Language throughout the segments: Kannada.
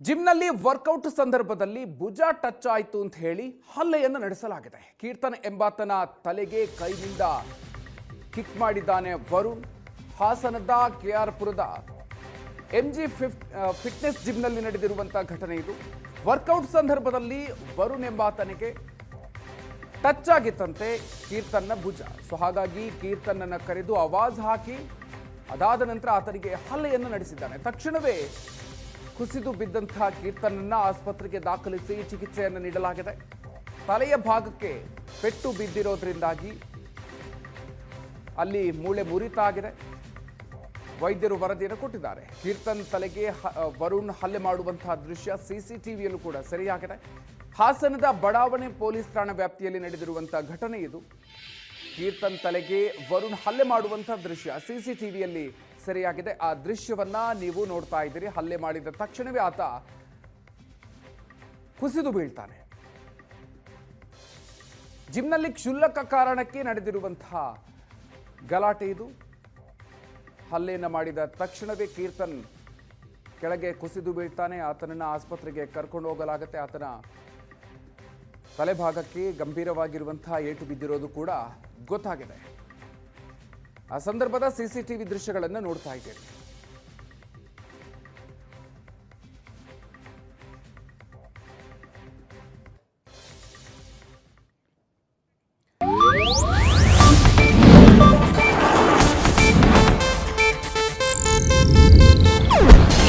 ಜಿಮ್ನಲ್ಲಿ ವರ್ಕೌಟ್ ಸಂದರ್ಭದಲ್ಲಿ ಭುಜ ಟಚ್ ಆಯಿತು ಅಂತ ಹೇಳಿ ಹಲ್ಲೆಯನ್ನು ನಡೆಸಲಾಗಿದೆ. ಕೀರ್ತನ್ ಎಂಬಾತನ ತಲೆಗೆ ಕೈಯಿಂದ ಕಿಕ್ ಮಾಡಿದ್ದಾನೆ ವರುಣ್. ಹಾಸನದ ಕೆಆರ್ಪುರದ ಎಂಜಿ ಫಿಟ್ನೆಸ್ ಜಿಮ್ನಲ್ಲಿ ನಡೆದಿರುವಂತಹ ಘಟನೆ ಇದು. ವರ್ಕೌಟ್ ಸಂದರ್ಭದಲ್ಲಿ ವರುಣ್ ಎಂಬಾತನಿಗೆ ಟಚ್ ಆಗಿತ್ತಂತೆ ಕೀರ್ತನ್ನ ಭುಜ. ಸೊ ಹಾಗಾಗಿ ಕೀರ್ತನನ್ನು ಕರೆದು ಆವಾಜ್ ಹಾಕಿ ಅದಾದ ನಂತರ ಆತನಿಗೆ ಹಲ್ಲೆಯನ್ನು ನಡೆಸಿದ್ದಾನೆ. ತಕ್ಷಣವೇ ಕುಸಿದು ಬಿದ್ದಂತಹ ಕೀರ್ತನನ್ನ ಆಸ್ಪತ್ರೆಗೆ ದಾಖಲಿಸಿ ಚಿಕಿತ್ಸೆಯನ್ನು ನೀಡಲಾಗಿದೆ. ತಲೆಯ ಭಾಗಕ್ಕೆ ಪೆಟ್ಟು ಬಿದ್ದಿರೋದ್ರಿಂದಾಗಿ ಅಲ್ಲಿ ಮೂಳೆ ಮುರಿತಾಗಿದೆ. ವೈದ್ಯರು ವರದಿಯನ್ನು ಕೊಟ್ಟಿದ್ದಾರೆ. ಕೀರ್ತನ್ ತಲೆಗೆ ವರುಣ್ ಹಲ್ಲೆ ಮಾಡುವಂತಹ ದೃಶ್ಯ ಸಿಸಿಟಿವಿಯಲ್ಲೂ ಕೂಡ ಸೆರೆಯಾಗಿದೆ. ಹಾಸನದ ಬಡಾವಣೆ ಪೊಲೀಸ್ ಠಾಣಾ ವ್ಯಾಪ್ತಿಯಲ್ಲಿ ನಡೆದಿರುವಂತಹ ಘಟನೆ ಇದು. ಕೀರ್ತನ್ ತಲೆಗೆ ವರುಣ್ ಹಲ್ಲೆ ಮಾಡುವಂತಹ ದೃಶ್ಯ ಸಿಸಿಟಿವಿಯಲ್ಲಿ ಸೆರೆಯಾಗಿದೆ. ಆ ದೃಶ್ಯವನ್ನ ನೀವು ನೋಡ್ತಾ ಇದ್ದೀರಿ. ಹಲ್ಲೆ ಮಾಡಿದ ತಕ್ಷಣವೇ ಆತ ಕುಸಿದು ಬೀಳ್ತಾನೆ. ಜಿಮ್ನಲ್ಲಿ ಕ್ಷುಲ್ಲಕ ಕಾರಣಕ್ಕೆ ನಡೆದಿರುವಂತಹ ಗಲಾಟೆ ಇದು. ಹಲ್ಲೆಯನ್ನು ಮಾಡಿದ ತಕ್ಷಣವೇ ಕೀರ್ತನ್ ಕೆಳಗೆ ಕುಸಿದು ಬೀಳ್ತಾನೆ. ಆತನನ್ನ ಆಸ್ಪತ್ರೆಗೆ ಕರ್ಕೊಂಡು ಹೋಗಲಾಗುತ್ತೆ. ಆತನ ತಲೆಭಾಗಕ್ಕೆ ಗಂಭೀರವಾಗಿರುವಂತಹ ಏಟು ಬಿದ್ದಿರೋದು ಕೂಡ ಗೊತ್ತಾಗಿದೆ. ಆ ಸಂದರ್ಭದ ಸಿಸಿಟಿವಿ ದೃಶ್ಯಗಳನ್ನು ನೋಡ್ತಾ ಇದ್ದೇವೆ.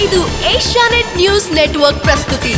ಇದು ಏಷ್ಯಾನೆಟ್ ನ್ಯೂಸ್ ನೆಟ್ವರ್ಕ್ ಪ್ರಸ್ತುತಿ.